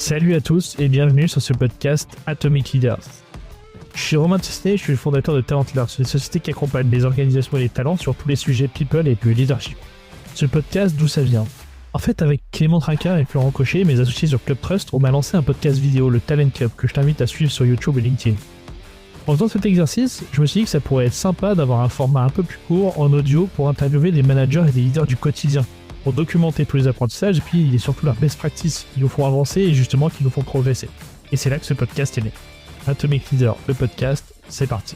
Salut à tous et bienvenue sur ce podcast Atomic Leaders. Je suis Romain Tessné, je suis le fondateur de Talent Leaders, une société qui accompagne les organisations et les talents sur tous les sujets people et de leadership. Ce podcast, d'où ça vient? En fait, avec Clément Trinquart et Florent Cochet, mes associés sur Club Trust, on m'a lancé un podcast vidéo, le Talent Club, que je t'invite à suivre sur YouTube et LinkedIn. En faisant cet exercice, je me suis dit que ça pourrait être sympa d'avoir un format un peu plus court en audio pour interviewer des managers et des leaders du quotidien, pour documenter tous les apprentissages et puis surtout leurs best practices qui nous font avancer et justement qui nous font progresser. Et c'est là que ce podcast est né. Atomic Leader, le podcast, c'est parti.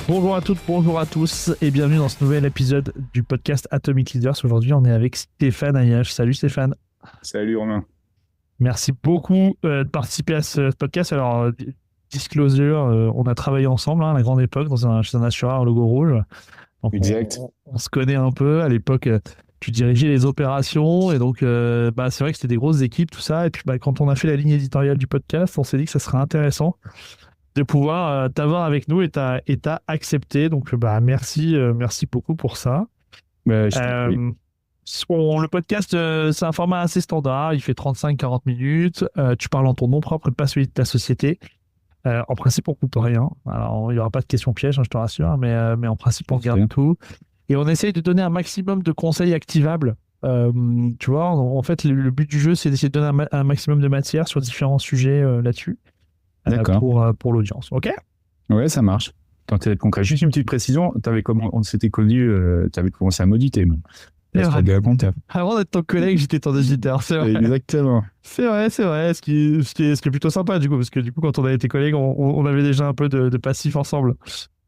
Bonjour à toutes, bonjour à tous et bienvenue dans ce nouvel épisode du podcast Atomic Leaders. Aujourd'hui, on est avec Stéphane Ayache. Salut Stéphane. Salut Romain. Merci beaucoup de participer à ce podcast. Alors, disclosure, on a travaillé ensemble à la grande époque chez un assureur logo rouge. Donc, exact. On se connaît un peu. À l'époque, tu dirigeais les opérations et donc c'est vrai que c'était des grosses équipes, tout ça. Et puis quand on a fait la ligne éditoriale du podcast, on s'est dit que ça serait intéressant de pouvoir t'avoir avec nous et t'as accepté. Donc merci beaucoup pour ça. Le podcast, c'est un format assez standard. Il fait 35-40 minutes. Tu parles en ton nom propre et pas celui de ta société. En principe, on ne coupe rien. Alors, il n'y aura pas de questions pièges, je te rassure, mais en principe, on garde tout. Et on essaye de donner un maximum de conseils activables. Tu vois, en fait, le but du jeu, c'est d'essayer de donner un maximum de matière sur différents sujets là-dessus. Pour l'audience. OK ? Ouais, ça marche. Tenter d'être concret. Juste une petite précision. On s'était connus, tu avais commencé à m'auditer. Avant d'être ton collègue, j'étais ton éditeur, c'est vrai. Exactement. C'est vrai. Ce qui est plutôt sympa, du coup, parce que du coup, quand on a été collègues, on avait déjà un peu de passif ensemble.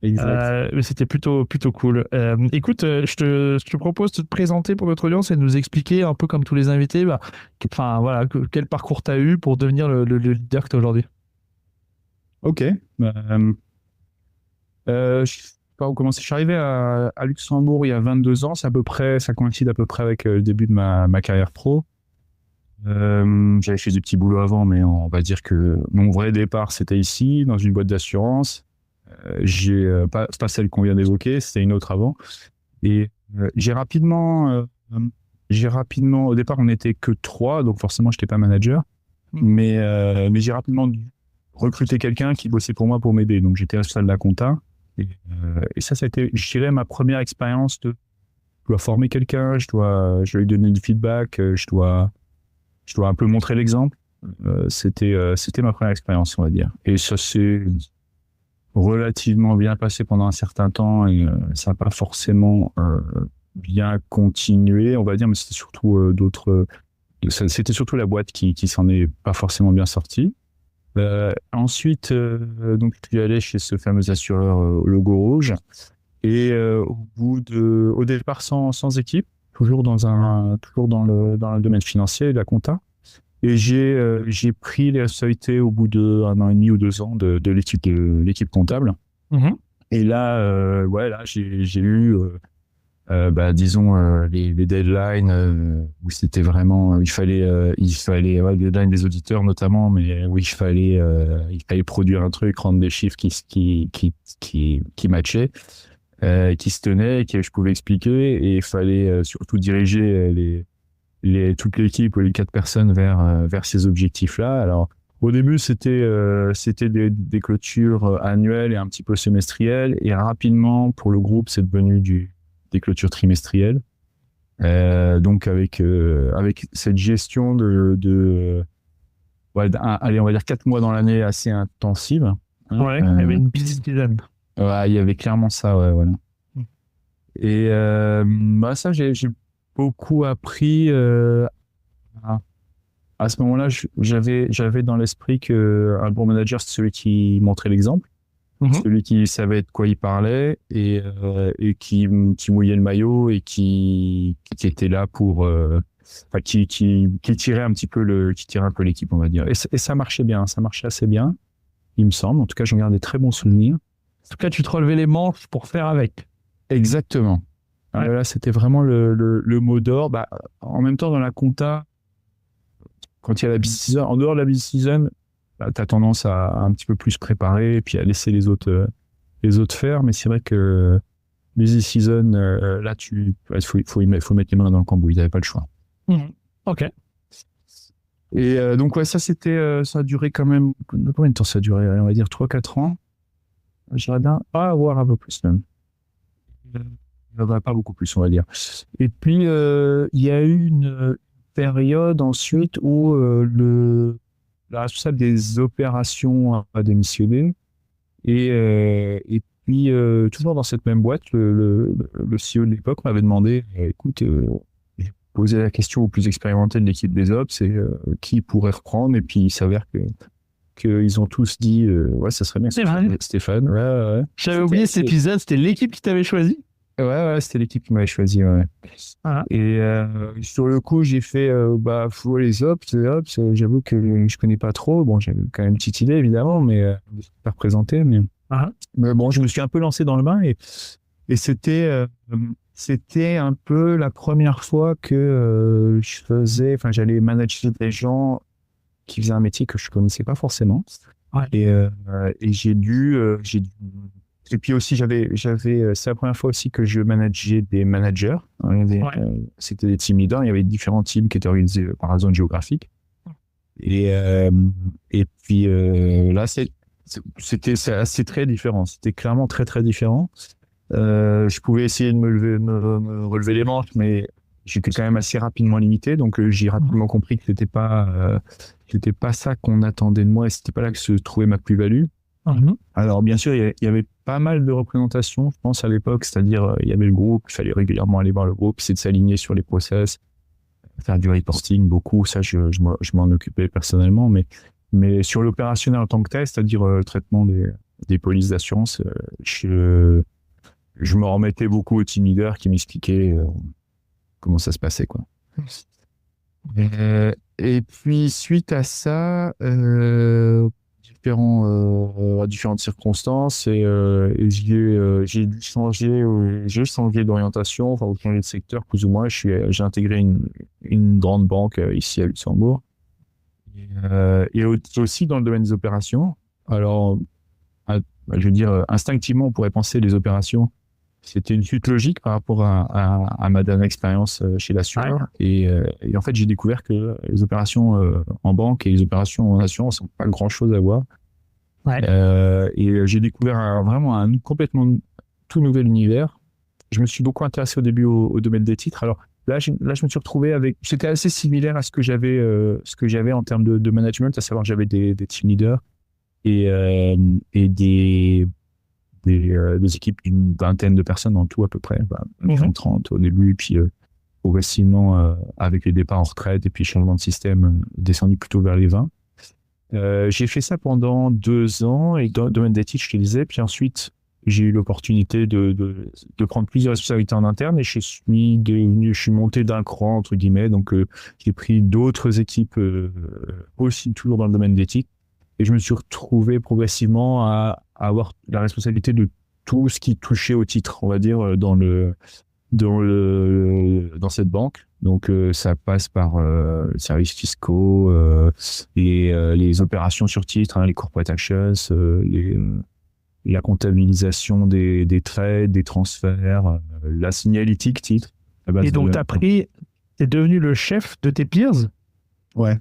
Mais c'était plutôt cool. Écoute, je te propose de te présenter pour notre audience et de nous expliquer un peu comme tous les invités, quel parcours tu as eu pour devenir le leader que tu es aujourd'hui. Ok. Je suis arrivé à Luxembourg il y a 22 ans, ça coïncide à peu près avec le début de ma carrière pro. J'avais fait des petits boulots avant, mais on va dire que mon vrai départ, c'était ici, dans une boîte d'assurance. Pas celle qu'on vient d'évoquer, c'était une autre avant. Et j'ai rapidement, au départ, on n'était que 3, donc forcément, je n'étais pas manager. Mais j'ai rapidement dû recruter quelqu'un qui bossait pour moi pour m'aider. Donc, j'étais responsable de la compta. Et ça a été, je dirais, ma première expérience je dois former quelqu'un, je dois lui donner du feedback, je dois un peu montrer l'exemple. C'était ma première expérience, on va dire. Et ça s'est relativement bien passé pendant un certain temps et ça n'a pas forcément bien continué, on va dire, mais c'était surtout c'était surtout la boîte qui s'en est pas forcément bien sortie. Ensuite, donc, je suis allé chez ce fameux assureur au logo rouge et au départ sans équipe, toujours dans le domaine financier et de la compta. Et j'ai pris les responsabilités au bout de 1 an et demi ou 2 ans de l'équipe comptable. Mm-hmm. Et là, j'ai eu les deadlines où c'était vraiment il fallait les deadlines des auditeurs notamment, mais où il fallait produire un truc, rendre des chiffres qui matchaient, qui se tenaient, et que je pouvais expliquer, et il fallait surtout diriger toute l'équipe ou les 4 personnes vers ces objectifs-là. Alors au début, c'était des clôtures annuelles et un petit peu semestrielles, et rapidement pour le groupe, c'est devenu des clôtures trimestrielles. Donc avec cette gestion allez, on va dire 4 mois dans l'année assez intensive. Ouais, il y avait une busy season. Ouais, il y avait clairement ça, ouais, voilà. Et ça, j'ai beaucoup appris. À ce moment-là, j'avais dans l'esprit qu'un bon manager, c'est celui qui montrait l'exemple. Celui qui savait de quoi il parlait et qui mouillait le maillot et qui était là pour qui tirait un peu l'équipe, on va dire. Et ça marchait bien, ça marchait assez bien, il me semble. En tout cas, j'en garde des très bons souvenirs. En tout cas, tu te relevais les manches pour faire avec. Exactement. Ouais. Là, c'était vraiment le mot d'ordre. En même temps, dans la compta, quand il y a la busy season, en dehors de la busy season, tu as tendance à un petit peu plus préparer et puis à laisser les autres faire. Mais c'est vrai que busy season, là, faut mettre les mains dans le cambouis, ils n'avaient pas le choix. Ok. Et donc, ouais, ça a duré quand même, combien de temps ça a duré? On va dire 3-4 ans. J'aimerais bien, voir un peu plus même. Pas beaucoup plus, on va dire. Et puis, il y a eu une période ensuite où la responsable des opérations a démissionné. Et puis, toujours dans cette même boîte, le CEO de l'époque m'avait demandé, écoute, poser la question aux plus expérimentés de l'équipe des Ops, c'est qui pourrait reprendre. Et puis, il s'avère qu'ils ont tous dit, ouais, ça serait bien. C'est vrai. Stéphane, ouais. J'avais oublié cet épisode, c'était l'équipe qui t'avait choisi. Ouais, c'était l'équipe qui m'avait choisi, ouais. Ah. Et sur le coup, j'ai fait les Ops, j'avoue que je connais pas trop. Bon, j'avais quand même une petite idée, évidemment, mais pas représenté. Mais bon, je me suis un peu lancé dans le bain et c'était un peu la première fois que j'allais manager des gens qui faisaient un métier que je connaissais pas forcément. Ouais. Et j'ai dû et puis aussi, c'est la première fois aussi que je manageais des managers. C'était des team leaders. Il y avait différents teams qui étaient organisés par zone géographique. Et puis là, c'est très différent. C'était clairement très, très différent. Je pouvais essayer de me relever les manches, mais j'étais quand même assez rapidement limité. Donc, j'ai rapidement compris que c'était pas ça qu'on attendait de moi et c'était pas là que se trouvait ma plus-value. Alors, bien sûr, il y avait pas mal de représentations, je pense, à l'époque. C'est-à-dire, il y avait le groupe, il fallait régulièrement aller voir le groupe, essayer de s'aligner sur les process, faire du reporting, beaucoup. Ça, je m'en occupais personnellement. Mais sur l'opérationnel en tant que tel, c'est-à-dire le traitement des polices d'assurance, je me remettais beaucoup au team leader qui m'expliquait comment ça se passait, quoi. Et puis, suite à ça, différentes circonstances j'ai changé d'orientation, enfin changé de secteur plus ou moins. J'ai intégré une grande banque ici à Luxembourg et aussi dans le domaine des opérations. Alors, je veux dire, instinctivement, on pourrait penser les opérations. C'était une suite logique par rapport à ma dernière expérience chez l'assureur. Et en fait, j'ai découvert que les opérations en banque et les opérations en assurance n'ont pas grand-chose à voir. Et j'ai découvert vraiment un complètement tout nouvel univers. Je me suis beaucoup intéressé au début au domaine des titres. Alors là, je me suis retrouvé avec... C'était assez similaire à ce que j'avais en termes de management, à savoir que j'avais des team leaders et des équipes d'une vingtaine de personnes en tout à peu près, 30 au début, puis progressivement avec les départs en retraite et puis changement de système descendu plutôt vers les 20. J'ai fait ça pendant 2 ans et dans le domaine des titres, je te disais, puis ensuite j'ai eu l'opportunité de prendre plusieurs responsabilités en interne et je suis monté d'un cran entre guillemets, donc j'ai pris d'autres équipes aussi toujours dans le domaine d'éthique et je me suis retrouvé progressivement à avoir la responsabilité de tout ce qui touchait au titre, on va dire, dans cette banque. Donc, ça passe par les services fiscaux, les opérations sur titre, les corporate actions, la comptabilisation des trades, des transferts, la signalétique titre. Et donc, t'es devenu le chef de tes peers? Ouais.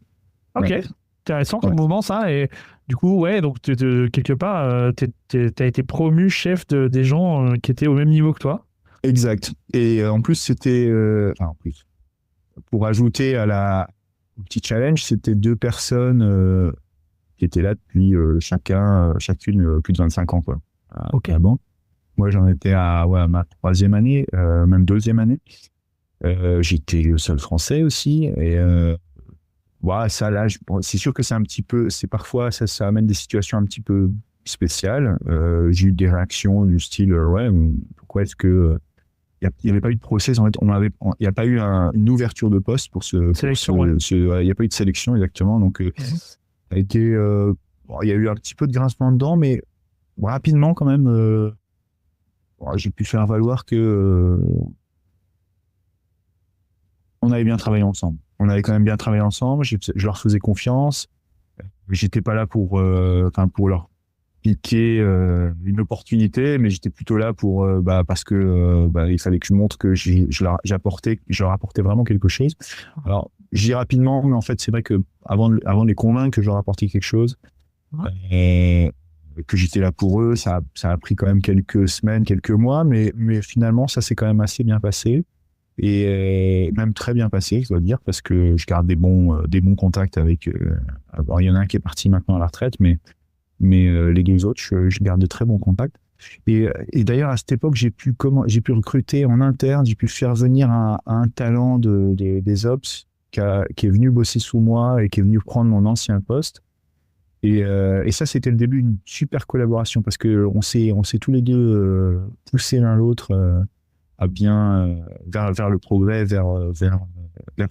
Ok. Ouais. Intéressant comme moment, ça. Et du coup, ouais, donc quelque part, t'as été promu chef des gens qui étaient au même niveau que toi. Exact. Et en plus, c'était... pour ajouter au petit challenge, c'était 2 personnes qui étaient là depuis chacune plus de 25 ans, quoi. Ok. À la banque. Moi, j'en étais à ma 3e année, même 2e année. J'étais le seul Français aussi. Et ça, là, c'est sûr que c'est un petit peu... Parfois, ça amène des situations un petit peu spéciales. J'ai eu des réactions du style, pourquoi est-ce que... Il n'y avait pas eu de process, en fait, il n'y a pas eu une ouverture de poste pour sélection. Il n'y a pas eu de sélection, exactement. Donc, ça a été, il y a eu un petit peu de grincement dedans, mais rapidement, quand même, j'ai pu faire valoir que on avait bien travaillé ensemble. On avait quand même bien travaillé ensemble, je leur faisais confiance. J'étais pas là pour leur piqué une opportunité, mais j'étais plutôt là pour parce que il fallait que je montre que je leur apportais vraiment quelque chose. Alors, je dis rapidement, mais en fait, c'est vrai que avant de les convaincre que je leur apportais quelque chose, et que j'étais là pour eux, ça a pris quand même quelques semaines, quelques mois, mais finalement, ça s'est quand même assez bien passé. Et même très bien passé, je dois dire, parce que je garde des bons contacts avec. Alors, il y en a un qui est parti maintenant à la retraite, mais les deux autres, je garde de très bons contacts. Et d'ailleurs, à cette époque, j'ai pu recruter en interne, j'ai pu faire venir un talent des Ops qui est venu bosser sous moi et qui est venu prendre mon ancien poste. Et ça, c'était le début d'une super collaboration parce que on s'est tous les deux poussés l'un l'autre à bien vers le progrès, vers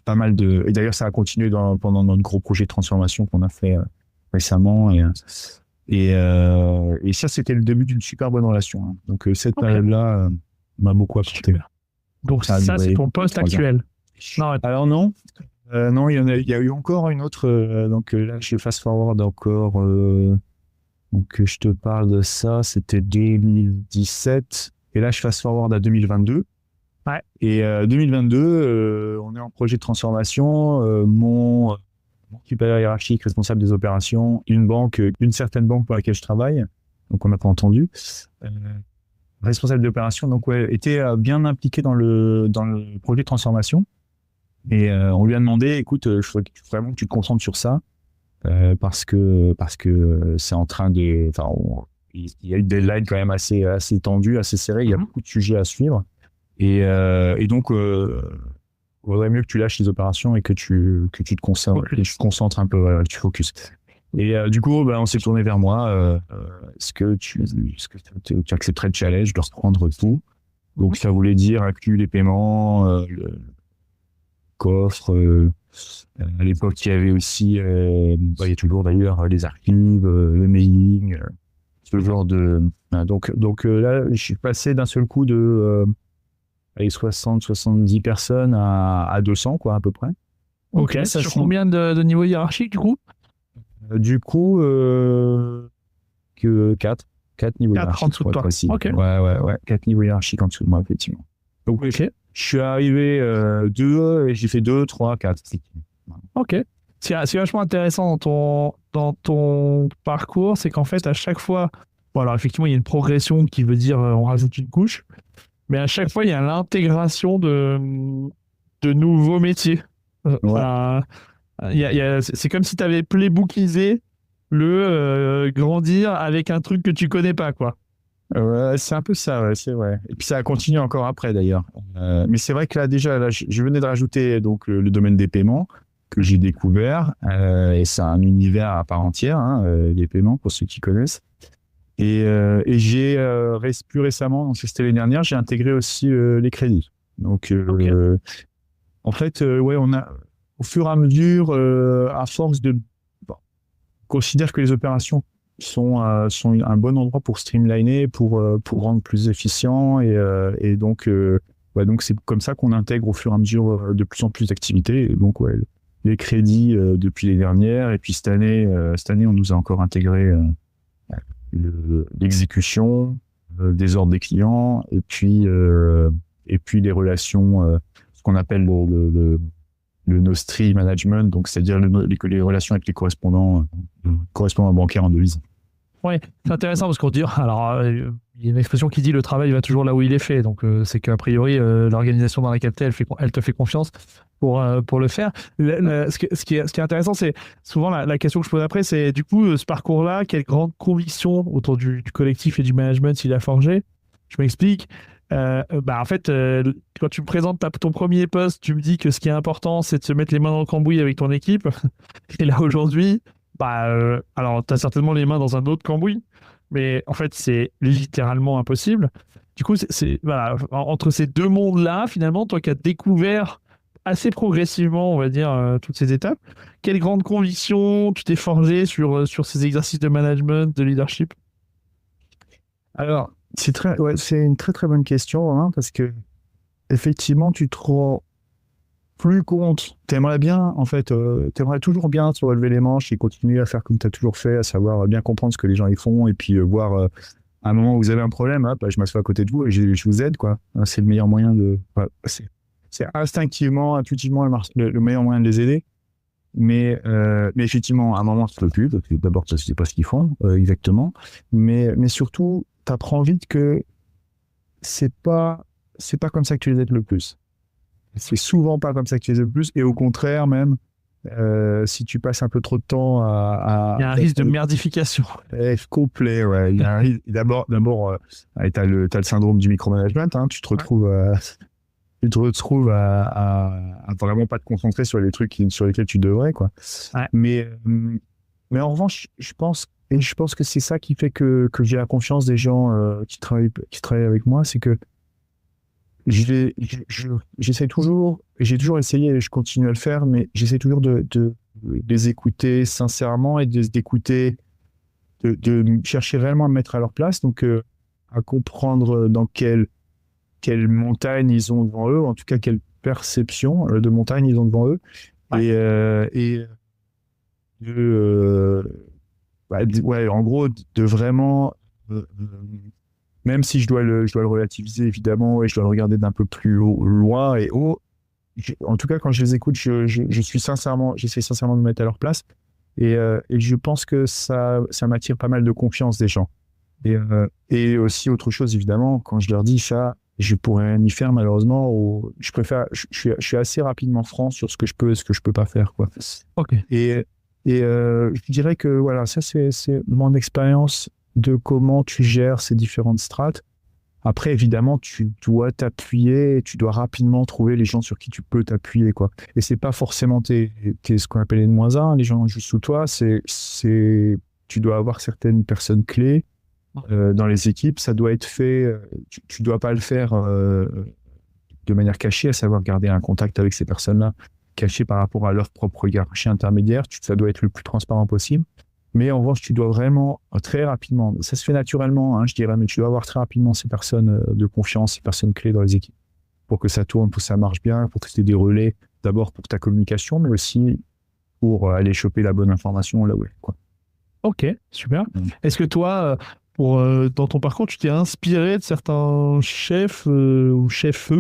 pas mal de. Et d'ailleurs, ça a continué pendant notre gros projet de transformation qu'on a fait récemment. Et ça, c'était le début d'une super bonne relation. Hein. Donc, cette période-là m'a beaucoup apporté. Super. Donc, ça c'est ton poste actuel. Non, alors, non. Non, il y a eu encore une autre. Donc, là, je fast forward encore. Donc, je te parle de ça. C'était 2017. Et là, je fast forward à 2022. Ouais. Et 2022, on est en projet de transformation. Mon supérieur hiérarchique, responsable des opérations, une certaine banque pour laquelle je travaille, donc on n'a pas entendu, responsable d'opérations, donc était bien impliqué dans le projet de transformation. Et on lui a demandé, écoute, je voudrais vraiment que tu te concentres sur ça, parce que c'est en train de, il y a une deadline quand même assez tendue, assez serrée. Il y a beaucoup de sujets à suivre, et donc il vaudrait mieux que tu lâches les opérations et que tu te concentres un peu, tu focus. Et du coup, on s'est tourné vers moi. Est-ce que tu accepterais le challenge de reprendre tout? Donc, ça voulait dire inclus les paiements, le coffre. À l'époque, il y avait aussi, il y a toujours d'ailleurs les archives, le mailing, ce genre de. Donc là, je suis passé d'un seul coup de 60-70 personnes à 200, quoi, à peu près. Ok, ça sur combien de niveaux hiérarchiques, du coup? Du coup, que 4 niveaux hiérarchiques. En dessous de toi. Okay. Ouais. 4 niveaux hiérarchiques en dessous de moi, effectivement. Donc, je suis arrivé 2 et j'ai fait 2, 3, 4. Ok. C'est vachement intéressant dans ton parcours, c'est qu'en fait, à chaque fois, bon, alors effectivement, il y a une progression qui veut dire on rajoute une couche, mais à chaque fois, il y a l'intégration de nouveaux métiers. C'est comme si tu avais playbookisé le grandir avec un truc que tu connais pas, quoi. Ouais, c'est un peu ça, ouais, c'est vrai. Et puis ça a continué encore après, d'ailleurs. Mais c'est vrai que là, déjà, je venais de rajouter donc, le domaine des paiements que j'ai découvert. Et c'est un univers à part entière, hein, les paiements, pour ceux qui connaissent. Et j'ai, plus récemment, donc c'était l'année dernière, j'ai intégré aussi les crédits. Donc, en fait, on a, au fur et à mesure, à force de... on considère que les opérations sont un bon endroit pour streamliner, pour rendre plus efficient. Et donc, donc c'est comme ça qu'on intègre au fur et à mesure de plus en plus d'activités. Et donc, les crédits depuis les dernières. Et puis cette année, on nous a encore intégré l'exécution des ordres des clients et puis les relations, ce qu'on appelle le Nostri Management, donc c'est-à-dire les relations avec les correspondants bancaires en devise. Ouais, c'est intéressant parce qu'on dit, alors il y a une expression qui dit le travail va toujours là où il est fait, donc c'est qu'a priori l'organisation dans laquelle elle te fait confiance pour le faire. Ce qui est intéressant, c'est souvent la question que je pose après, c'est du coup ce parcours-là, quelle grande conviction autour du collectif et du management il a forgé. Je m'explique. En fait, quand tu me présentes ton premier poste, tu me dis que ce qui est important, c'est de se mettre les mains dans le cambouis avec ton équipe. Et là aujourd'hui, alors tu as certainement les mains dans un autre cambouis, mais en fait c'est littéralement impossible. Du coup, voilà, entre ces deux mondes-là, finalement, toi qui as découvert assez progressivement, on va dire, toutes ces étapes, quelle grande conviction tu t'es forgé sur ces exercices de management, de leadership? Alors, c'est une très très bonne question, hein, parce que effectivement, tu te rends plus compte. T'aimerais bien, en fait, t'aimerais toujours bien te relever les manches et continuer à faire comme t'as toujours fait, à savoir bien comprendre ce que les gens y font et puis voir à un moment où vous avez un problème, hop, je m'assois à côté de vous et je vous aide, quoi. C'est le meilleur moyen de. C'est instinctivement, intuitivement le meilleur moyen de les aider. Mais effectivement, à un moment, ça ne peut plus, parce que d'abord, tu ne sais pas ce qu'ils font exactement. Mais surtout, tu apprends vite que c'est pas comme ça que tu les aides le plus. C'est souvent pas comme ça que tu les aides le plus. Et au contraire, même, si tu passes un peu trop de temps Il y a un risque de merdification. Complet, ouais. Il y a un risque. D'abord, t'as le syndrome du micromanagement. Hein, tu te retrouves à vraiment pas te concentrer sur les trucs sur lesquels tu devrais, quoi. Ouais. Mais en revanche, je pense que c'est ça qui fait que j'ai la confiance des gens qui travaillent avec moi, c'est que j'essaie toujours, j'ai toujours essayé et je continue à le faire, mais j'essaie toujours de les écouter sincèrement et d'écouter, de chercher réellement à me mettre à leur place, donc à comprendre dans quelle montagne ils ont devant eux, en tout cas quelle perception de montagne ils ont devant eux, ouais. Ouais, en gros, de vraiment, même si je dois le relativiser évidemment et je dois le regarder d'un peu plus loin et haut, en tout cas quand je les écoute, j'essaie sincèrement de me mettre à leur place et je pense que ça m'attire pas mal de confiance des gens. Et aussi autre chose évidemment, quand je leur dis ça, je pourrais rien y faire malheureusement, ou je suis assez rapidement franc sur ce que je peux et ce que je peux pas faire, quoi. Ok. Et je dirais que voilà, ça c'est mon expérience de comment tu gères ces différentes strates. Après évidemment tu dois t'appuyer, tu dois rapidement trouver les gens sur qui tu peux t'appuyer, quoi. Et c'est pas forcément ce qu'on appelle les -1, les gens juste sous toi, tu dois avoir certaines personnes clés dans les équipes, ça doit être fait, tu dois pas le faire de manière cachée, à savoir garder un contact avec ces personnes-là, caché par rapport à leur propre hiérarchie intermédiaire, ça doit être le plus transparent possible. Mais en revanche, tu dois vraiment très rapidement, ça se fait naturellement, hein, je dirais, mais tu dois avoir très rapidement ces personnes de confiance, ces personnes clés dans les équipes, pour que ça tourne, pour que ça marche bien, pour que tu aies des relais, d'abord pour ta communication, mais aussi pour aller choper la bonne information là où elle est, quoi. Ok, super. Est-ce que toi, dans ton parcours, tu t'es inspiré de certains chefs ou chefs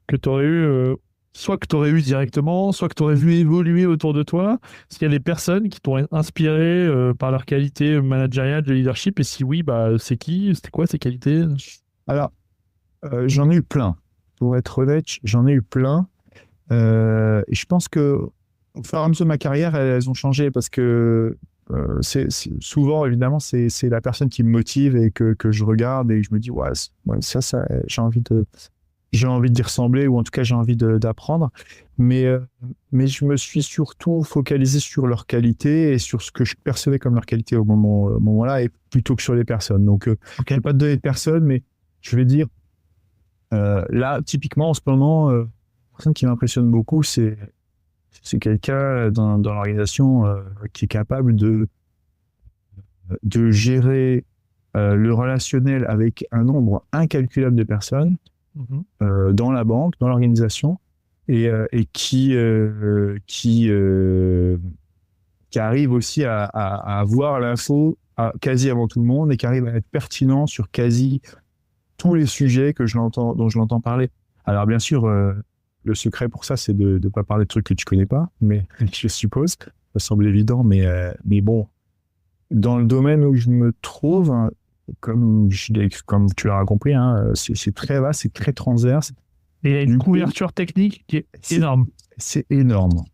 que tu aurais eu, soit que tu aurais eu directement, soit que tu aurais vu évoluer autour de toi? Est-ce qu'il y a des personnes qui t'ont inspiré par leur qualité managériale de leadership? Et si oui, bah, c'est qui? C'était quoi ces qualités? Alors, j'en ai eu plein. Pour être honnête, j'en ai eu plein. Et je pense que au fur et à mesure de ma carrière, elles ont changé parce que souvent, évidemment, c'est la personne qui me motive et que je regarde et je me dis, ouais, ça j'ai envie d'y ressembler, ou en tout cas, j'ai envie d'apprendre. Mais je me suis surtout focalisé sur leurs qualités et sur ce que je percevais comme leurs qualités au moment-là, et plutôt que sur les personnes. Donc, je ne vais pas te donner de personnes, mais je vais dire, là, typiquement, en ce moment, la personne qui m'impressionne beaucoup, c'est quelqu'un dans l'organisation qui est capable de gérer le relationnel avec un nombre incalculable de personnes dans la banque, dans l'organisation, et qui arrive aussi à avoir l'info quasi avant tout le monde et qui arrive à être pertinent sur quasi tous les sujets dont je l'entends parler. Alors bien sûr, le secret pour ça, c'est de ne pas parler de trucs que tu connais pas, mais je suppose, ça semble évident, mais bon, dans le domaine où je me trouve, hein, comme tu l'auras compris, hein, c'est très vaste, c'est très transverse. Et il y a une couverture technique qui est énorme. C'est énorme.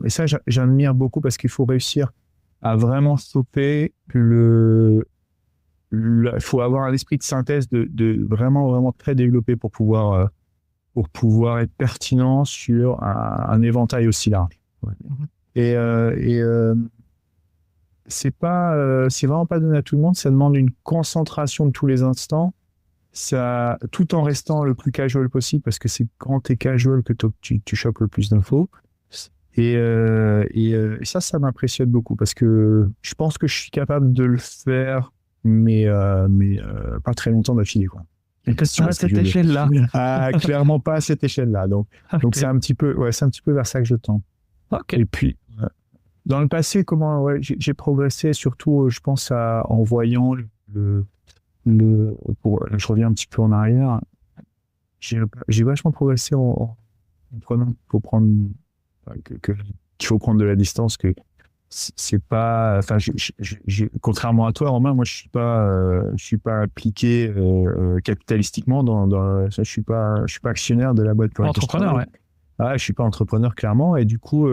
Et ça, j'admire beaucoup parce qu'il faut réussir à vraiment stopper il faut avoir un esprit de synthèse de vraiment, vraiment très développé pour pouvoir être pertinent sur un éventail aussi large. Ouais. C'est vraiment pas donné à tout le monde. Ça demande une concentration de tous les instants, tout en restant le plus casual possible, parce que c'est quand tu es casual que tu chopes le plus d'infos. Et ça m'impressionne beaucoup, parce que je pense que je suis capable de le faire, mais pas très longtemps d'affilée, quoi. Parce que tu as cette échelle-là. Ah, clairement pas à cette échelle-là. Donc c'est un petit peu vers ça que je tends. Okay. Et puis, dans le passé, j'ai progressé surtout, je pense, en voyant je reviens un petit peu en arrière. J'ai vachement progressé en prenant qu'il faut prendre de la distance, que c'est pas, enfin, contrairement à toi, Romain, moi je suis pas appliqué capitalistiquement je suis pas actionnaire de la boîte pour laquelle je travaille. Entrepreneur, ouais. Je suis pas entrepreneur clairement, et du coup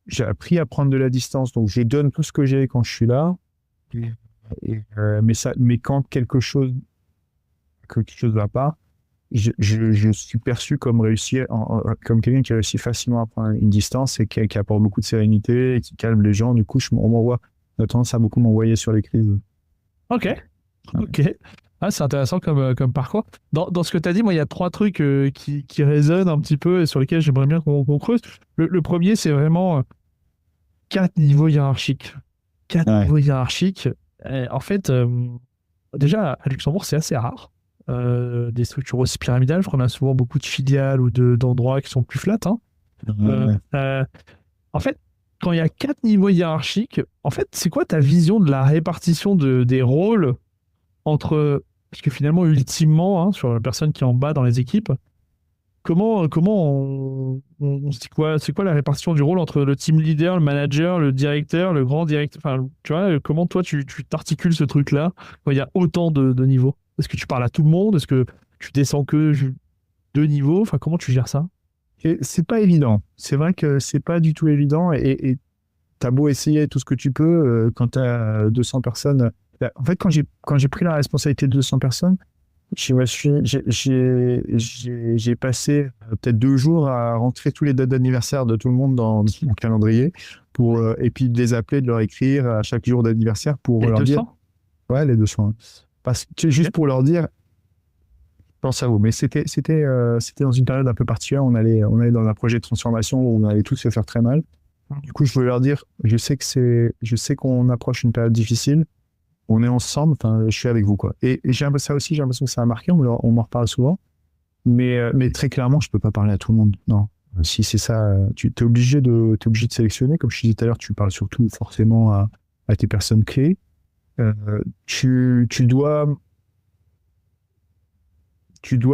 j'ai appris à prendre de la distance, donc je donne tout ce que j'ai quand je suis là, mais quand quelque chose va pas, je suis perçu comme comme quelqu'un qui réussit facilement à prendre une distance et qui apporte beaucoup de sérénité et qui calme les gens. Du coup, on a tendance à beaucoup m'envoyer sur les crises. Ok. Ah, c'est intéressant comme parcours. Dans ce que tu as dit, moi, il y a 3 trucs qui résonnent un petit peu et sur lesquels j'aimerais bien qu'on creuse. Le premier, c'est vraiment 4 niveaux hiérarchiques. 4 niveaux hiérarchiques. En fait, déjà, à Luxembourg, c'est assez rare. Des structures aussi pyramidales. Je crois qu'on a souvent beaucoup de filiales ou d'endroits qui sont plus flats. En fait, quand il y a 4 niveaux hiérarchiques, en fait, c'est quoi ta vision de la répartition des rôles entre... Parce que finalement, ultimement, sur la personne qui est en bas dans les équipes, comment on se dit quoi? C'est quoi la répartition du rôle entre le team leader, le manager, le directeur, le grand directeur? Enfin, tu vois, comment toi, tu t'articules ce truc-là quand il y a autant de niveaux? Est-ce que tu parles à tout le monde? Est-ce que tu descends que 2 niveaux? Enfin, comment tu gères ça? C'est pas évident. C'est vrai que c'est pas du tout évident, et t'as beau essayer tout ce que tu peux, quand t'as 200 personnes. En fait, quand j'ai pris la responsabilité de 200 personnes, j'ai passé peut-être 2 jours à rentrer tous les dates d'anniversaire de tout le monde dans mon calendrier et puis de les appeler, de leur écrire à chaque jour d'anniversaire pour leur dire. Ouais, les 200. Juste pour leur dire, pense à vous. Mais c'était dans une période un peu particulière. On allait dans un projet de transformation où on allait tous se faire très mal. Du coup, je voulais leur dire, je sais qu'on approche une période difficile. On est ensemble. Enfin, je suis avec vous, quoi. Et j'ai l'impression que ça a marqué. On m'en reparle souvent. Mais très clairement, je peux pas parler à tout le monde. Non. Si c'est ça, tu es obligé de sélectionner. Comme je te disais tout à l'heure, tu parles surtout forcément à tes personnes clés. Tu dois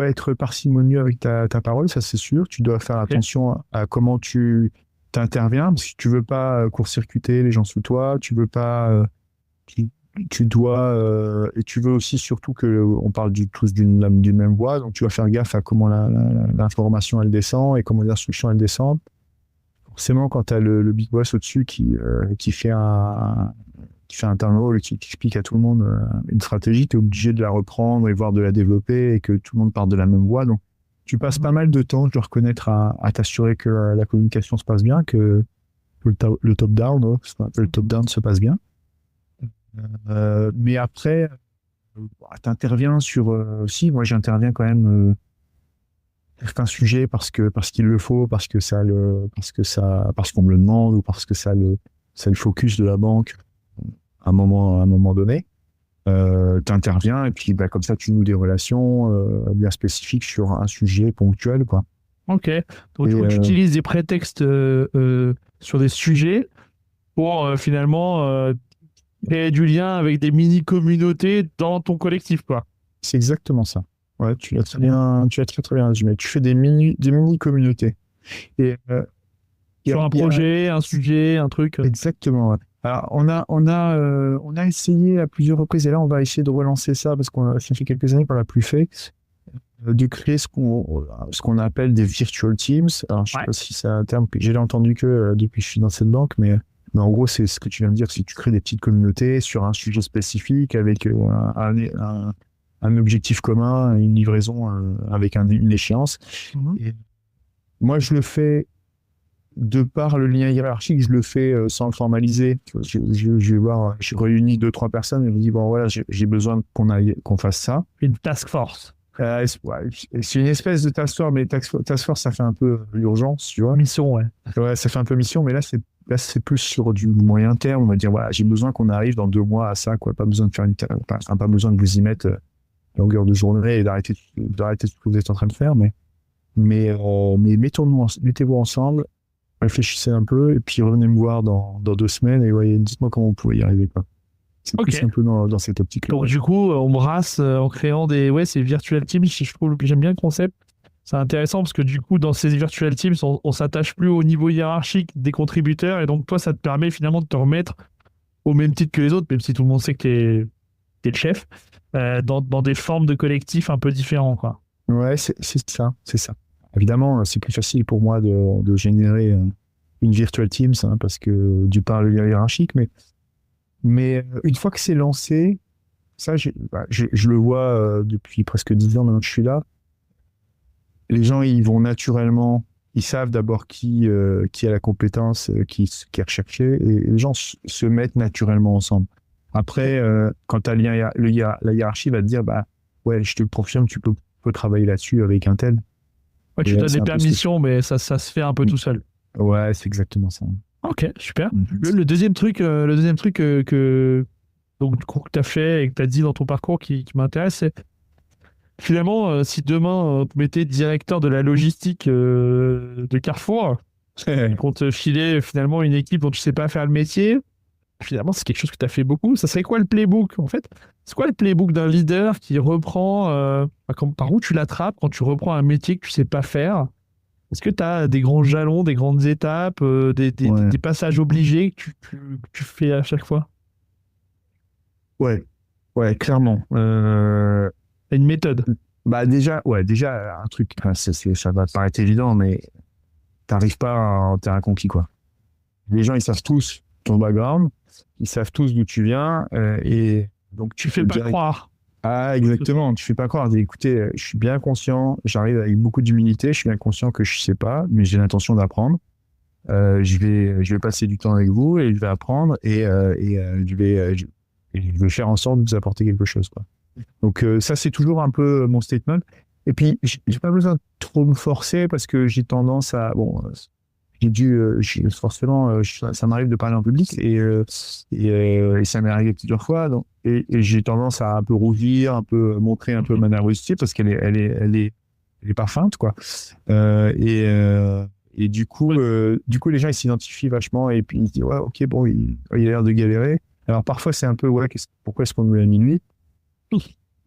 être parcimonieux avec ta parole, ça c'est sûr. Tu dois faire attention à comment tu t'interviens, parce que tu veux pas court-circuiter les gens sous toi. Tu veux pas. Tu dois et tu veux aussi surtout qu'on parle tous d'une même voix. Donc tu vas faire gaffe à comment l'information elle descend et comment l'instruction elle descend. Forcément, quand tu as le big boss au-dessus qui fait un turn role, qui explique à tout le monde une stratégie, tu es obligé de la reprendre et voir de la développer et que tout le monde parte de la même voie. Donc, tu passes pas mal de temps, je dois reconnaître, à t'assurer que la communication se passe bien, que le top-down, le top-down se passe bien. Mais après, t'interviens sur... si, moi j'interviens quand même certains sujets parce qu'il le faut, parce qu'on me le demande, ou parce que c'est le focus de la banque à un moment donné. T'interviens et puis comme ça tu noues des relations bien spécifiques sur un sujet ponctuel, quoi. Ok, donc tu utilises des prétextes sur des sujets pour finalement créer du lien avec des mini-communautés dans ton collectif, quoi. C'est exactement ça. Ouais, tu l'as très bien résumé. Tu fais des mini-communautés. Et sur un projet, un sujet, un truc. Exactement, ouais. Alors, on a essayé à plusieurs reprises, et là, on va essayer de relancer ça, parce ça fait quelques années qu'on l'a plus fait, de créer ce qu'on appelle des virtual teams. Alors, je ne sais pas si c'est un terme que j'ai entendu que depuis que je suis dans cette banque, mais en gros, c'est ce que tu viens de dire, c'est que tu crées des petites communautés sur un sujet spécifique avec un objectif commun, une livraison avec une échéance. Et moi, je le fais de par le lien hiérarchique, je le fais sans le formaliser. Je réunis 2-3 personnes et je me dis, bon, voilà, j'ai besoin qu'on fasse ça. Une task force. C'est une espèce de task force, mais task force, ça fait un peu l'urgence, tu vois. Mission, ouais. Ouais, ça fait un peu mission, mais là, c'est plus sur du moyen terme. On va dire, voilà, j'ai besoin qu'on arrive dans 2 mois à ça, quoi. Pas besoin de faire pas besoin de vous y mettre longueur de journée et d'arrêter ce que vous êtes en train de faire, mais mettez-vous ensemble, réfléchissez un peu, et puis revenez me voir dans 2 semaines, et ouais, dites-moi comment vous pouvez y arriver, quoi. C'est plus un peu dans cette optique-là. Donc, du coup, on brasse en créant ces virtual teams. Je trouve que j'aime bien le concept. C'est intéressant parce que du coup, dans ces virtual teams, on s'attache plus au niveau hiérarchique des contributeurs. Et donc, toi, ça te permet finalement de te remettre au même titre que les autres, même si tout le monde sait que t'es le chef, dans des formes de collectifs un peu différents, quoi. Ouais, c'est ça. Évidemment, c'est plus facile pour moi de générer une virtual teams, hein, parce que du par le lien hiérarchique, mais une fois que c'est lancé, ça, je le vois depuis presque 10 ans maintenant que je suis là. Les gens, ils vont naturellement, ils savent d'abord qui a la compétence, qui est recherché, et les gens se mettent naturellement ensemble. Après, quand tu as la hiérarchie va te dire, bah ouais, je te le confirme, tu peux travailler là-dessus avec un tel. Ouais, tu donnes des permissions, mais ça se fait un peu tout seul. Ouais, c'est exactement ça. Ok, super. Le deuxième truc que tu as fait et que tu as dit dans ton parcours qui m'intéresse, c'est finalement, si demain on te mettait directeur de la logistique de Carrefour, qu'on te filait finalement une équipe dont tu sais pas faire le métier, finalement c'est quelque chose que tu as fait beaucoup. Ça serait quoi le playbook en fait? C'est quoi le playbook d'un leader qui reprend, par où tu l'attrapes quand tu reprends un métier que tu sais pas faire? Est-ce que tu as des grands jalons, des grandes étapes, des passages obligés que tu fais à chaque fois? Ouais, clairement. Une méthode. Bah déjà un truc, ça va te paraître évident, mais t'arrives pas en terrain conquis, quoi. Les gens, ils savent tous ton background, ils savent tous d'où tu viens, et donc tu fais pas croire. Ah, exactement, tu fais pas croire. Écoutez, je suis bien conscient, j'arrive avec beaucoup d'humilité, je suis bien conscient que je sais pas, mais j'ai l'intention d'apprendre. Je vais passer du temps avec vous et je vais apprendre et je vais faire en sorte de vous apporter quelque chose, quoi. Donc ça, c'est toujours un peu mon statement. Et puis, j'ai pas besoin de trop me forcer parce que j'ai tendance à... Bon, forcément, ça m'arrive de parler en public et ça m'est arrivé plusieurs fois. Donc, et j'ai tendance à un peu rougir, un peu montrer un peu ma nervosité parce qu'elle est pas feinte, quoi. Et du coup, les gens, ils s'identifient vachement et puis ils se disent, ouais, ok, bon, il a l'air de galérer. Alors parfois, c'est un peu, ouais, pourquoi est-ce qu'on nous l'a mis lui?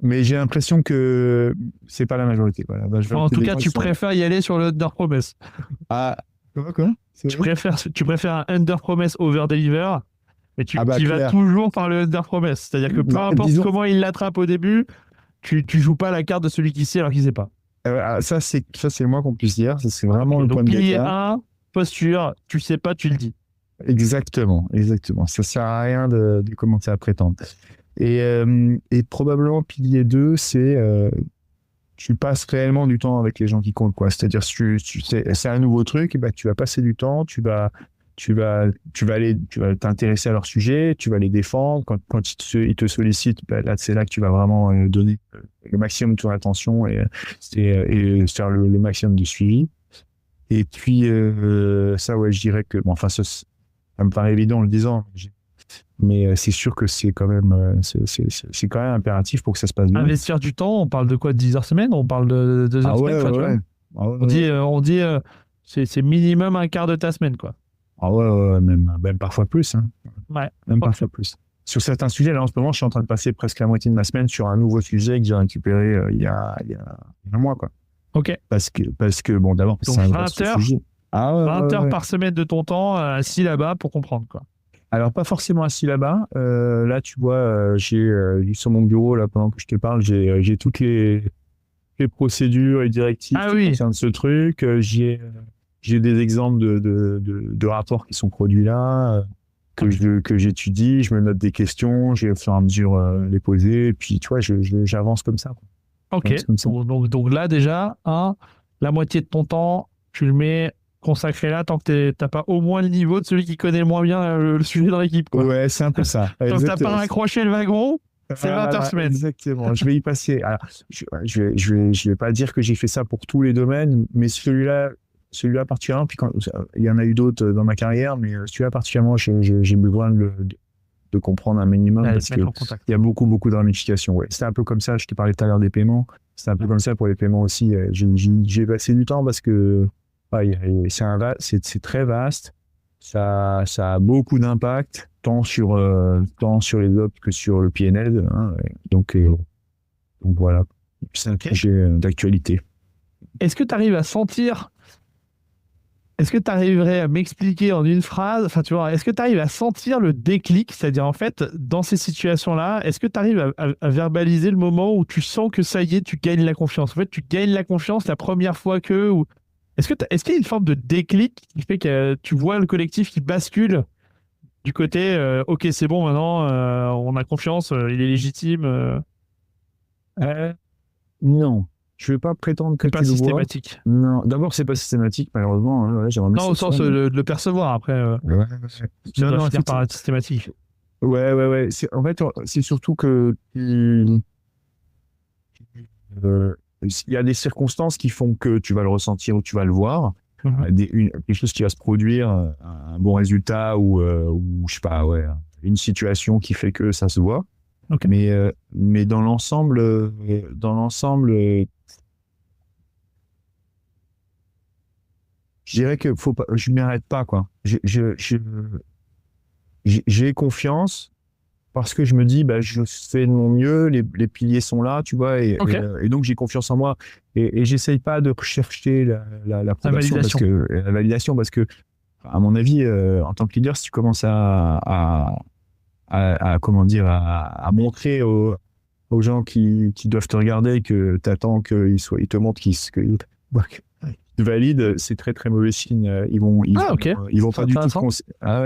Mais j'ai l'impression que c'est pas la majorité. Voilà. Bah, en tout cas, tu préfères y aller sur le under promise. Ah, quoi? Tu préfères un under promise over deliver, mais tu vas toujours par le under promise. C'est-à-dire que peu importe comment il l'attrape au début, tu joues pas la carte de celui qui sait alors qu'il sait pas. Ça, c'est le moins qu'on puisse dire. C'est vraiment le point de pilier 1, posture, tu sais pas, tu le dis. Exactement. Ça sert à rien de commencer à prétendre. Et probablement pilier 2, c'est tu passes réellement du temps avec les gens qui comptent, quoi. C'est-à-dire c'est un nouveau truc, et ben tu vas passer du temps, tu vas t'intéresser à leur sujet, tu vas les défendre quand ils te sollicitent, ben là c'est là que tu vas vraiment donner le maximum de ton attention et faire le maximum de suivi. Et puis ça, ouais, je dirais que bon, enfin ça me paraît évident en le disant. Mais c'est sûr que c'est quand même impératif pour que ça se passe bien. Investir du temps, on parle de quoi, de 10 heures semaine? On parle de 2 heures semaine? On dit c'est minimum un quart de ta semaine, quoi. Ah ouais, même parfois plus. Hein. Ouais. Même parfois plus. Sur certains sujets, là en ce moment, je suis en train de passer presque la moitié de ma semaine sur un nouveau sujet que j'ai récupéré il y a un mois, quoi. Ok. Parce que bon, d'abord, c'est un 20 heures, sujet. 20 heures par semaine de ton temps assis là-bas pour comprendre, quoi. Alors, pas forcément assis là-bas. Là, tu vois, j'ai sur mon bureau, là, pendant que je te parle, j'ai toutes les procédures et directives qui concernent ce truc. J'ai des exemples de rapports qui sont produits là, que j'étudie. Je me note des questions, j'ai au fur et à mesure les poser. Et puis, tu vois, j'avance comme ça, quoi. Ok. Donc là, déjà, la moitié de ton temps, tu le mets consacré là tant que t'as pas au moins le niveau de celui qui connaît le moins bien le sujet de l'équipe, quoi. Ouais, c'est un peu ça. Tant que t'as pas accroché le wagon, c'est 20 heures semaine. Exactement. Je vais y passer. Alors, je vais pas dire que j'ai fait ça pour tous les domaines, mais celui-là particulièrement, puis il y en a eu d'autres dans ma carrière, mais celui-là particulièrement, j'ai besoin de de comprendre un minimum Ouais, parce se mettre que en contact. il y a beaucoup de ramifications. Ouais. C'était un peu comme ça, je t'ai parlé tout à l'heure des paiements. C'est un peu comme ça pour les paiements aussi. J'ai passé du temps parce que c'est très vaste. Ça a beaucoup d'impact, tant sur les ops que sur le PNL. Hein, donc voilà, c'est un sujet d'actualité. Est-ce que tu arrives à sentir, est-ce que tu arriverais à m'expliquer en une phrase, enfin tu vois, est-ce que tu arrives à sentir le déclic, c'est-à-dire en fait, dans ces situations-là, est-ce que tu arrives à verbaliser le moment où tu sens que ça y est, tu gagnes la confiance? En fait, tu gagnes la confiance la première fois que... Ou... est-ce qu'il y a une forme de déclic qui fait que tu vois le collectif qui bascule du côté ok, c'est bon, maintenant, on a confiance, il est légitime, Non, je ne vais pas prétendre que c'est pas tu le vois. systématique. Non, d'abord, c'est pas systématique, malheureusement. Hein, ouais, j'aimerais bien Non, que au ça sens soit, mais- de le percevoir, après, Ouais. ça Non, doit non, finir par effectivement. être systématique. Ouais. En fait, c'est surtout que il y a des circonstances qui font que tu vas le ressentir ou tu vas le voir. Mhm. Quelque chose qui va se produire, un bon résultat ou je sais pas, ouais, une situation qui fait que ça se voit. Ok. Mais dans l'ensemble, je dirais que faut pas, je m'y arrête pas, quoi. J'ai confiance parce que je me dis, bah, je fais de mon mieux, les piliers sont là, tu vois, Ok. et donc j'ai confiance en moi. Et j'essaye pas de rechercher l'approbation validation. la validation parce que, à mon avis, en tant que leader, si tu commences comment dire, à montrer aux gens qui doivent te regarder que tu attends ils te montrent qu'ils te valident, c'est très très mauvais signe. Ah, ok. Ils vont C'est pas du tout intéressant.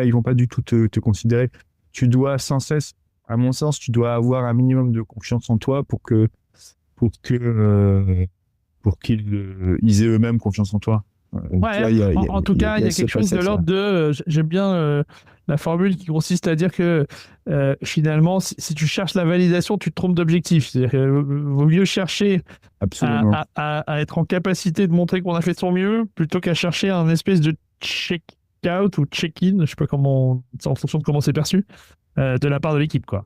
ils vont pas du tout te considérer. Tu dois sans cesse, à mon sens, tu dois avoir un minimum de confiance en toi pour qu'ils ils aient eux-mêmes confiance en toi. Ouais, Là, en tout cas, il y a ce quelque chose de passage-là. l'ordre de. J'aime bien la formule qui consiste à dire que finalement, si tu cherches la validation, tu te trompes d'objectif. C'est-à-dire qu'il vaut mieux chercher Absolument. à être en capacité de montrer qu'on a fait de son mieux plutôt qu'à chercher un espèce de check-out ou check-in, je sais pas comment, en fonction de comment c'est perçu, de la part de l'équipe, quoi.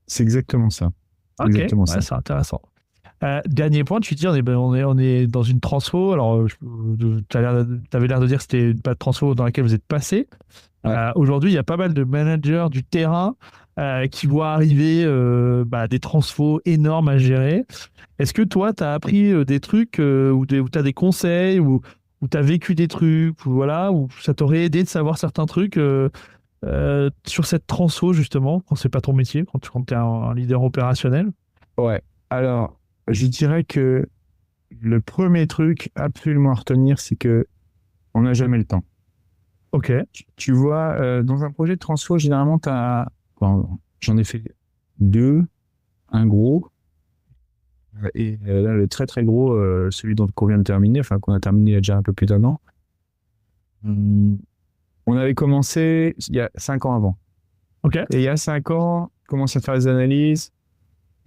C'est exactement ça. Ok, Exactement ouais, ça. c'est intéressant. Dernier point, tu dis, on est dans une transfo. Alors, tu avais l'air de dire que c'était pas de transfo dans laquelle vous êtes passé. Ouais. Aujourd'hui, il y a pas mal de managers du terrain qui voient arriver des transfos énormes à gérer. Est-ce que toi, tu as appris des trucs ou tu as des conseils ou tu as vécu des trucs ou voilà, ou ça t'aurait aidé de savoir certains trucs sur cette transfo, justement, quand c'est pas ton métier, quand tu es un leader opérationnel? Ouais. Alors, je dirais que le premier truc absolument à retenir, c'est que on n'a jamais le temps. Ok. Tu vois, dans un projet de transfo, généralement, j'en ai fait deux, un gros, et là, le très très gros, celui qu'on vient de terminer, enfin qu'on a terminé il y a déjà un peu plus d'un an. On avait commencé il y a 5 ans avant. Ok. Et il y a 5 ans, on commence à faire des analyses.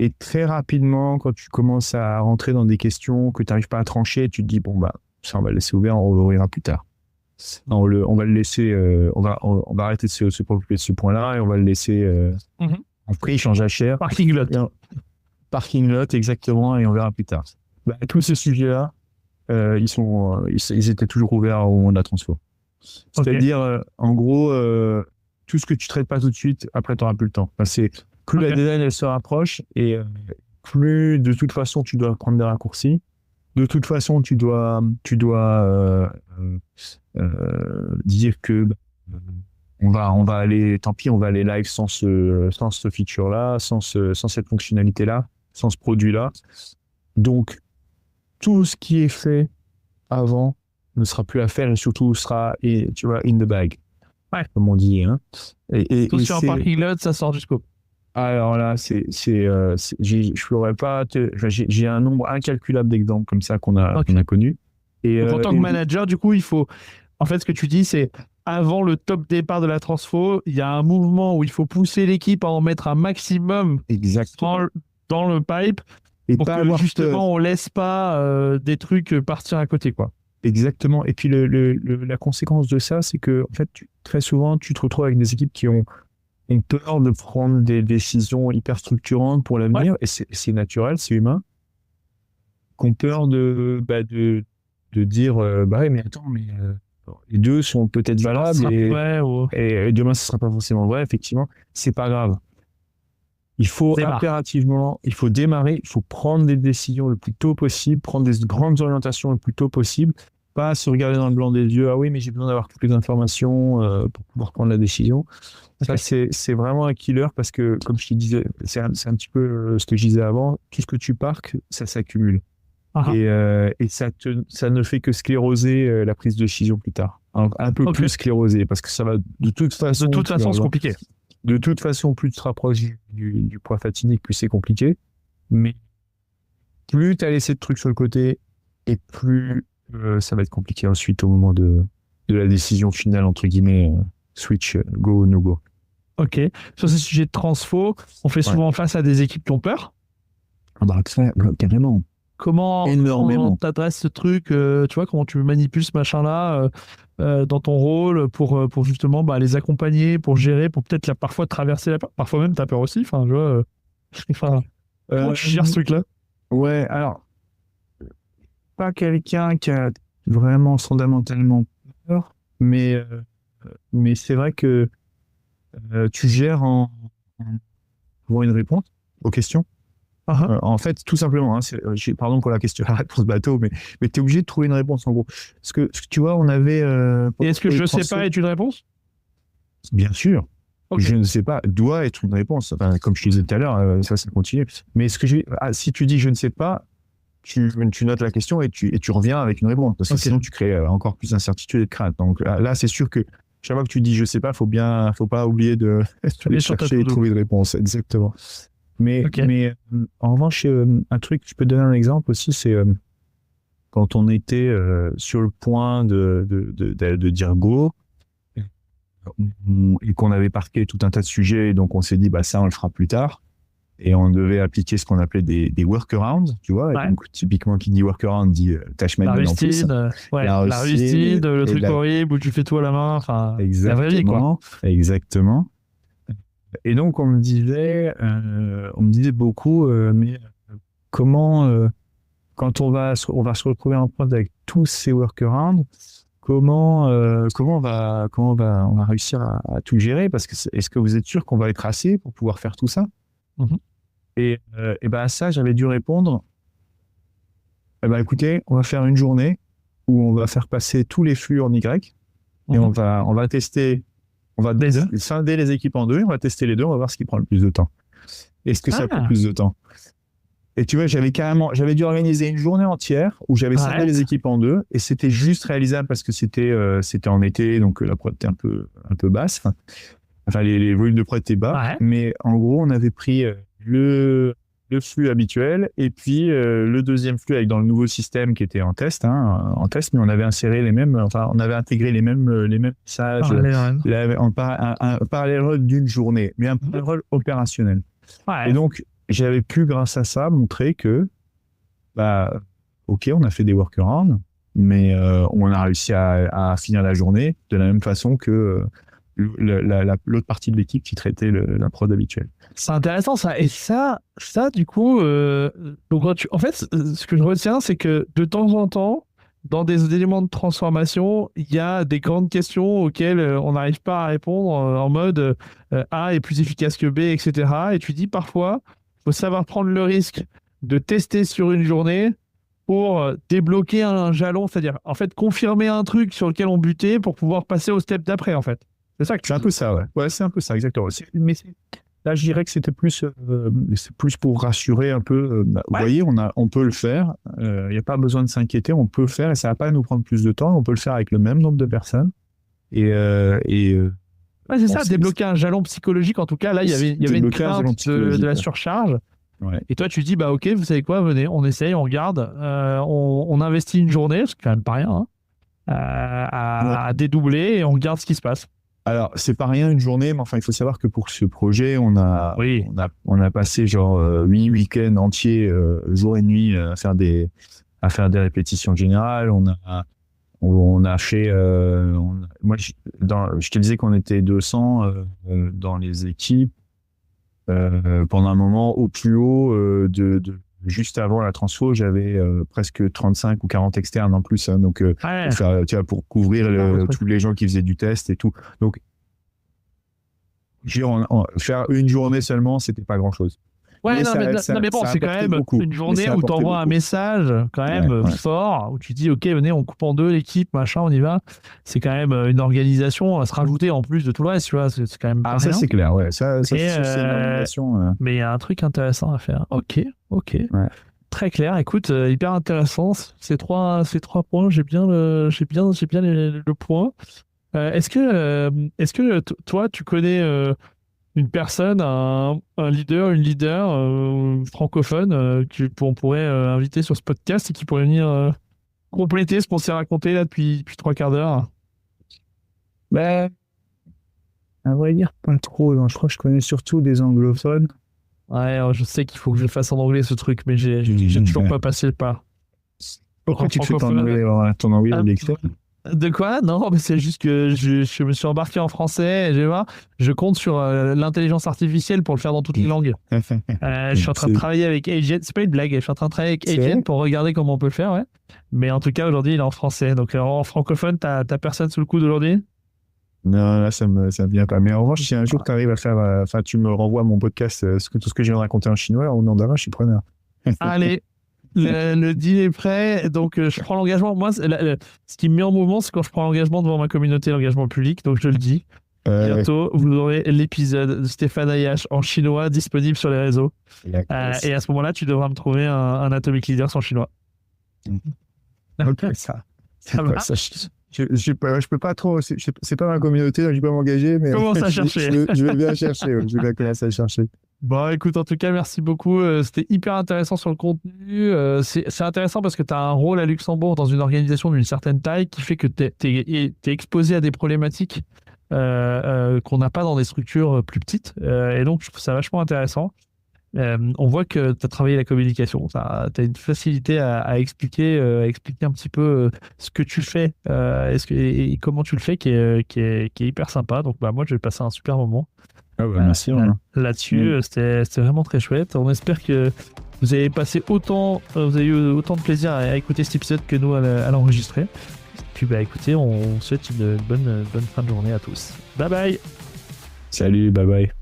Et très rapidement, quand tu commences à rentrer dans des questions que tu n'arrives pas à trancher, tu te dis, bon, bah, ça, on va le laisser ouvert, on l'ouvrira plus tard. On va le laisser, on va arrêter de se préoccuper de ce point-là et on va le laisser en prix, change à cher. Parking lot. Parking lot, exactement, et on verra plus tard. Bah, tous ces sujets-là, ils étaient toujours ouverts au moment de la transfo. C'est-à-dire, en gros, tout ce que tu traites pas tout de suite, après, tu n'auras plus le temps. Enfin, plus la deadline elle se rapproche et plus de toute façon tu dois prendre des raccourcis. De toute façon, tu dois dire que on va aller, tant pis, on va aller live sans ce feature-là, sans cette fonctionnalité-là, sans ce produit-là. Donc, tout ce qui est fait avant ne sera plus à faire et surtout sera, tu vois, in the bag. Ouais. Comme on dit. Hein. Tout sur un parking lot, ça sort du scope. Alors là, je pourrais pas. J'ai un nombre incalculable d'exemples comme ça qu'on a connus. Et donc, en tant que manager, du coup, il faut. En fait, ce que tu dis, c'est avant le top départ de la transfo, il y a un mouvement où il faut pousser l'équipe à en mettre un maximum dans le pipe et pour que justement on laisse pas des trucs partir à côté, quoi. Exactement. Et puis la conséquence de ça, c'est que en fait, très souvent, tu te retrouves avec des équipes qui ont ont peur de prendre des décisions hyper structurantes pour l'avenir, et c'est naturel, c'est humain, qui ont peur de dire mais attends, mais les deux sont peut-être valables et demain ce sera pas forcément vrai. Effectivement, c'est pas grave. Il faut impérativement, il faut démarrer, il faut prendre des décisions le plus tôt possible, prendre des grandes orientations le plus tôt possible, pas se regarder dans le blanc des yeux. Ah oui, mais j'ai besoin d'avoir toutes les informations pour pouvoir prendre la décision. Ça, c'est vraiment un killer parce que, comme je te disais, c'est un petit peu ce que je disais avant, tout ce que tu parques, ça s'accumule. Et ça ne fait que scléroser la prise de décision plus tard. Un peu plus scléroser, parce que ça va de toute façon... De toute façon, c'est compliqué. De toute façon, plus tu te rapproches du point fatidique, plus c'est compliqué. Mais plus tu as laissé de trucs sur le côté, et plus ça va être compliqué ensuite au moment de la décision finale, entre guillemets, switch, go, no go. Ok. Sur ces sujets de transfo, on fait souvent face à des équipes qui ont peur. Carrément. Comment on t'adresse ce truc, tu vois, comment tu manipules ce machin-là dans ton rôle pour justement les accompagner, pour gérer, pour peut-être parfois traverser la peur, parfois même t'as peur aussi, enfin, tu vois. Comment tu gères ce truc-là? Ouais, alors, pas quelqu'un qui a vraiment fondamentalement peur, mais c'est vrai que tu gères en avoir une réponse aux questions. En fait, tout simplement, pardon pour la question, la réponse bateau, mais tu es obligé de trouver une réponse en gros. Parce que tu vois, on avait. Et est-ce que je sais pas est une réponse? Bien sûr. Okay. Je ne sais pas doit être une réponse. Enfin, comme je te disais tout à l'heure, ça continue. Mais si tu dis je ne sais pas, tu notes la question et tu reviens avec une réponse. Parce que sinon, tu crées encore plus d'incertitude et de crainte. Donc là, c'est sûr que chaque fois que tu dis je ne sais pas, faut pas oublier de chercher et trouver une réponse. Exactement. Mais en revanche, un truc, je peux te donner un exemple aussi, c'est quand on était sur le point de dire go et qu'on avait parqué tout un tas de sujets, et donc on s'est dit ça on le fera plus tard, et on devait appliquer ce qu'on appelait des workarounds, tu vois. Et donc typiquement qui dit workaround dit tâche manuelle en plus. La rustine, le truc horrible où tu fais tout à la main, enfin la vraie vie quoi. Exactement. Et donc on me disait beaucoup, mais comment quand on va se retrouver en pointe avec tous ces workarounds, comment on va réussir à tout gérer, parce que est-ce que vous êtes sûr qu'on va être assez pour pouvoir faire tout ça? Et à ça j'avais dû répondre, écoutez, on va faire une journée où on va faire passer tous les flux en Y, et on va tester. On va scinder les équipes en deux, on va tester les deux, on va voir ce qui prend le plus de temps. Est-ce que ça prend plus de temps? Et tu vois, j'avais dû organiser une journée entière où j'avais scindé les équipes en deux, et c'était juste réalisable parce que c'était en été, donc la prod était un peu basse. Enfin, les volumes de prod étaient bas, mais en gros, on avait pris le flux habituel et puis le deuxième flux avec dans le nouveau système qui était en test, mais on avait inséré on avait intégré les mêmes messages en parallèle d'une journée, mais un parallèle opérationnel. Et donc j'avais pu, grâce à ça, montrer que ok, on a fait des workarounds, mais on a réussi à finir la journée de la même façon que l'autre partie de l'équipe qui traitait la prod habituelle. C'est intéressant ça. Et ça du coup, donc en fait, ce que je retiens, c'est que de temps en temps, dans des éléments de transformation, il y a des grandes questions auxquelles on n'arrive pas à répondre en mode A est plus efficace que B, etc. Et tu dis parfois, il faut savoir prendre le risque de tester sur une journée pour débloquer un jalon, c'est-à-dire en fait confirmer un truc sur lequel on butait pour pouvoir passer au step d'après en fait. C'est un peu ça, ouais. Ouais, c'est un peu ça, exactement. Mais là, je dirais que c'était plus pour rassurer un peu. Vous voyez, on peut le faire. Il n'y a pas besoin de s'inquiéter. On peut le faire et ça ne va pas nous prendre plus de temps. On peut le faire avec le même nombre de personnes. C'est ça, débloquer un jalon psychologique. En tout cas, là, il y avait une crainte de la surcharge. Ouais. Et toi, tu dis, ok, vous savez quoi, venez, on essaye, on regarde. On investit une journée, c'est quand même pas rien, à dédoubler et on regarde ce qui se passe. Alors, c'est pas rien une journée, mais enfin, il faut savoir que pour ce projet, on a passé genre 8 week-ends entiers, jour et nuit, à faire des répétitions générales. On a fait, moi, je te disais qu'on était 200 dans les équipes pendant un moment au plus haut juste avant la transfo, j'avais presque 35 ou 40 externes en plus, hein, donc pour couvrir tous les gens qui faisaient du test et tout. Donc faire une journée seulement, c'était pas grand chose. Ouais, mais bon, c'est quand même une journée où tu envoies un message quand même fort, où tu dis, OK, venez, on coupe en deux l'équipe, machin, on y va. C'est quand même une organisation à se rajouter en plus de tout le reste, tu vois. C'est quand même. Ça, c'est clair, ouais. Ça c'est une organisation. Mais il y a un truc intéressant à faire. OK. Ouais. Très clair. Écoute, hyper intéressant. Ces trois points, j'ai bien le point. Est-ce que toi, tu connais une personne, un leader, une leader francophone qu'on pourrait inviter sur ce podcast et qui pourrait venir compléter ce qu'on s'est raconté là depuis 3/4 d'heure? À vrai dire, pas trop. Je crois que je connais surtout des anglophones. Ouais, je sais qu'il faut que je le fasse en anglais ce truc, mais j'ai toujours pas passé le pas. Pourquoi tu te fais ton anglais à l'extérieur? De quoi? Non, mais c'est juste que je me suis embarqué en français et je compte sur l'intelligence artificielle pour le faire dans toutes les langues. Je suis en train de travailler avec Agent, c'est pas une blague, je suis en train de travailler avec Agent pour regarder comment on peut le faire, ouais. Mais en tout cas, aujourd'hui, il est en français. Donc en francophone, t'as personne sous le coude aujourd'hui? Non, là, ça me vient pas. Mais en revanche, si un jour tu arrives à faire, tu me renvoies mon podcast, tout ce que je viens de raconter en chinois, ou en mandarin, je suis preneur. Allez. Le deal est prêt, donc je prends l'engagement. Moi, ce qui me met en mouvement, c'est quand je prends l'engagement devant ma communauté, l'engagement public. Donc je le dis. Bientôt, vous aurez l'épisode de Stéphane Ayache en chinois disponible sur les réseaux. Et à ce moment-là, tu devras me trouver un Atomic Leaders en chinois. Ok, ça va. Je peux pas trop. C'est pas ma communauté, donc je peux pas m'engager. Mais commence à chercher. Je vais bien chercher. Je vais bien commencer à chercher. Bon, écoute, en tout cas, merci beaucoup. C'était hyper intéressant sur le contenu. C'est intéressant parce que tu as un rôle à Luxembourg dans une organisation d'une certaine taille qui fait que tu es exposé à des problématiques qu'on n'a pas dans des structures plus petites. Et donc, je trouve ça vachement intéressant. On voit que tu as travaillé la communication. Tu as une facilité à expliquer un petit peu ce que tu fais et comment tu le fais qui est hyper sympa. Donc, moi, je vais passer un super moment. Merci. Là-dessus, c'était vraiment très chouette. On espère que vous avez eu autant de plaisir à écouter cet épisode que nous à l'enregistrer. Puis écoutez, on souhaite une bonne fin de journée à tous. Bye bye. Salut, bye bye.